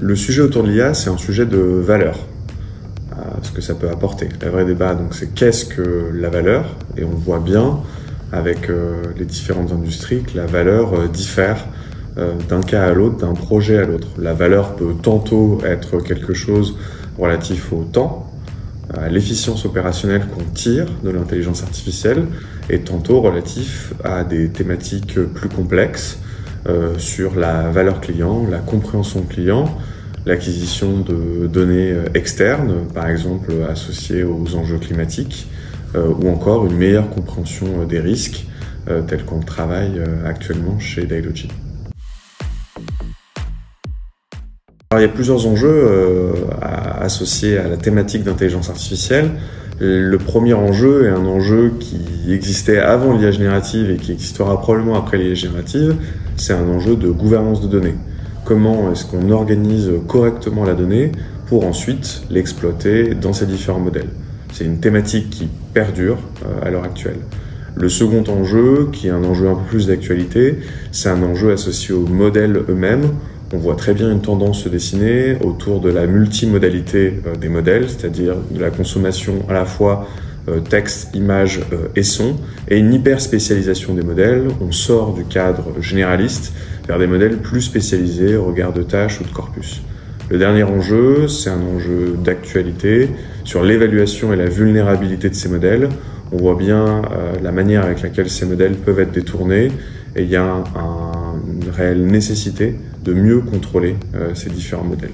Le sujet autour de l'IA, c'est un sujet de valeur, ce que ça peut apporter. Le vrai débat, donc, c'est qu'est-ce que la valeur? Et on voit bien avec les différentes industries que la valeur diffère d'un cas à l'autre, d'un projet à l'autre. La valeur peut tantôt être quelque chose relatif au temps, à l'efficience opérationnelle qu'on tire de l'intelligence artificielle, et tantôt relatif à des thématiques plus complexes sur la valeur client, la compréhension client, l'acquisition de données externes, par exemple associées aux enjeux climatiques, ou encore une meilleure compréhension des risques tels qu'on travaille actuellement chez Dailogi. Alors, il y a plusieurs enjeux associés à la thématique d'intelligence artificielle. Le premier enjeu est un enjeu qui existait avant l'IA générative et qui existera probablement après l'IA générative, c'est un enjeu de gouvernance de données. Comment est-ce qu'on organise correctement la donnée pour ensuite l'exploiter dans ces différents modèles? C'est une thématique qui perdure à l'heure actuelle. Le second enjeu, qui est un enjeu un peu plus d'actualité, c'est un enjeu associé aux modèles eux-mêmes. On voit très bien une tendance se dessiner autour de la multimodalité des modèles, c'est-à-dire de la consommation à la fois texte, image et son, et une hyper-spécialisation des modèles. On sort du cadre généraliste vers des modèles plus spécialisés au regard de tâches ou de corpus. Le dernier enjeu, c'est un enjeu d'actualité sur l'évaluation et la vulnérabilité de ces modèles. On voit bien la manière avec laquelle ces modèles peuvent être détournés, et il y a une réelle nécessité de mieux contrôler ces différents modèles.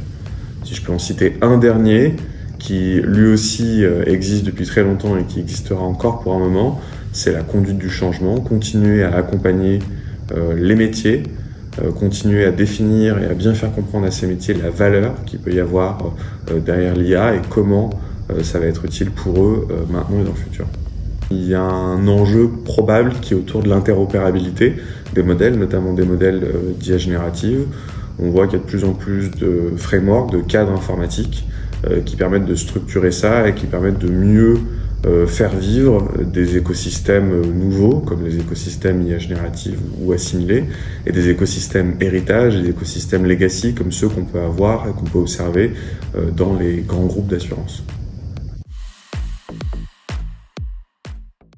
Si je peux en citer un dernier, qui lui aussi existe depuis très longtemps et qui existera encore pour un moment, c'est la conduite du changement, continuer à accompagner les métiers, continuer à définir et à bien faire comprendre à ces métiers la valeur qu'il peut y avoir derrière l'IA et comment ça va être utile pour eux maintenant et dans le futur. Il y a un enjeu probable qui est autour de l'interopérabilité des modèles, notamment des modèles d'IA générative. On voit qu'il y a de plus en plus de frameworks, de cadres informatiques qui permettent de structurer ça et qui permettent de mieux faire vivre des écosystèmes nouveaux, comme les écosystèmes IA générative ou assimilés, et des écosystèmes héritage, des écosystèmes legacy, comme ceux qu'on peut avoir et qu'on peut observer dans les grands groupes d'assurance.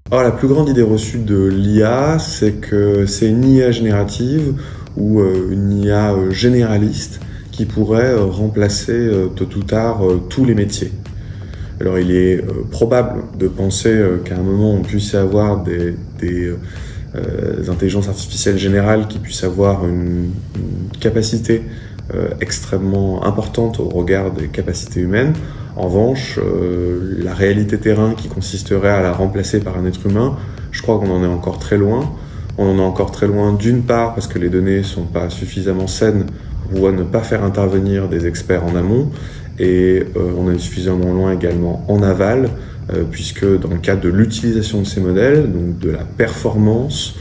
Alors, la plus grande idée reçue de l'IA, c'est que c'est une IA générative ou une IA généraliste qui pourrait remplacer tôt ou tard tous les métiers. Alors, il est probable de penser qu'à un moment on puisse avoir des intelligences artificielles générales qui puissent avoir une capacité extrêmement importante au regard des capacités humaines. En revanche, la réalité terrain qui consisterait à la remplacer par un être humain, je crois qu'on en est encore très loin. On en est encore très loin d'une part parce que les données ne sont pas suffisamment saines pour pouvoir ne pas faire intervenir des experts en amont, et on est suffisamment loin également en aval, puisque dans le cadre de l'utilisation de ces modèles, donc de la performance,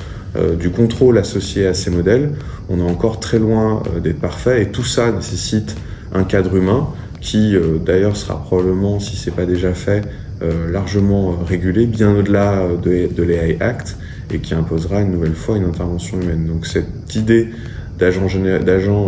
du contrôle associé à ces modèles, on est encore très loin d'être parfait, et tout ça nécessite un cadre humain qui d'ailleurs sera probablement, si ce n'est pas déjà fait, largement régulé, bien au-delà de l'AI Act, et qui imposera une nouvelle fois une intervention humaine. Donc cette idée d'agent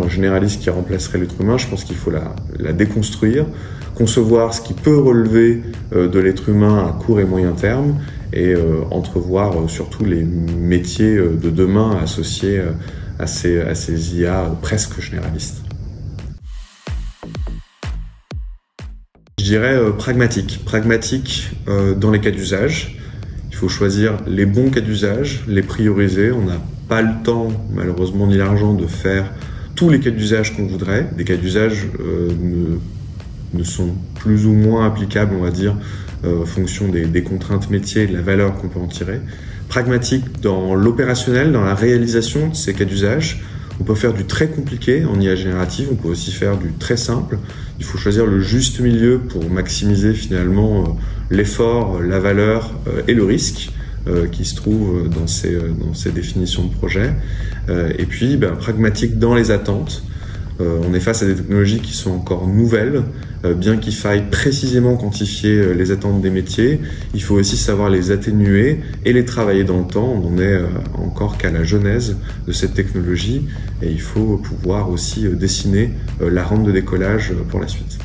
généraliste qui remplacerait l'être humain, je pense qu'il faut la déconstruire, concevoir ce qui peut relever de l'être humain à court et moyen terme, et entrevoir surtout les métiers de demain associés à ces IA presque généralistes. Je dirais pragmatique dans les cas d'usage. Il faut choisir les bons cas d'usage, les prioriser. On n'a pas le temps, malheureusement, ni l'argent de faire tous les cas d'usage qu'on voudrait. Des cas d'usage ne sont plus ou moins applicables, on va dire, en fonction des contraintes métiers et de la valeur qu'on peut en tirer. Pragmatique dans l'opérationnel, dans la réalisation de ces cas d'usage. On peut faire du très compliqué en IA générative, on peut aussi faire du très simple. Il faut choisir le juste milieu pour maximiser finalement l'effort, la valeur et le risque qui se trouvent dans ces définitions de projet. Et puis pragmatique dans les attentes. On est face à des technologies qui sont encore nouvelles, bien qu'il faille précisément quantifier les attentes des métiers. Il faut aussi savoir les atténuer et les travailler dans le temps. On n'en est encore qu'à la genèse de cette technologie et il faut pouvoir aussi dessiner la rampe de décollage pour la suite.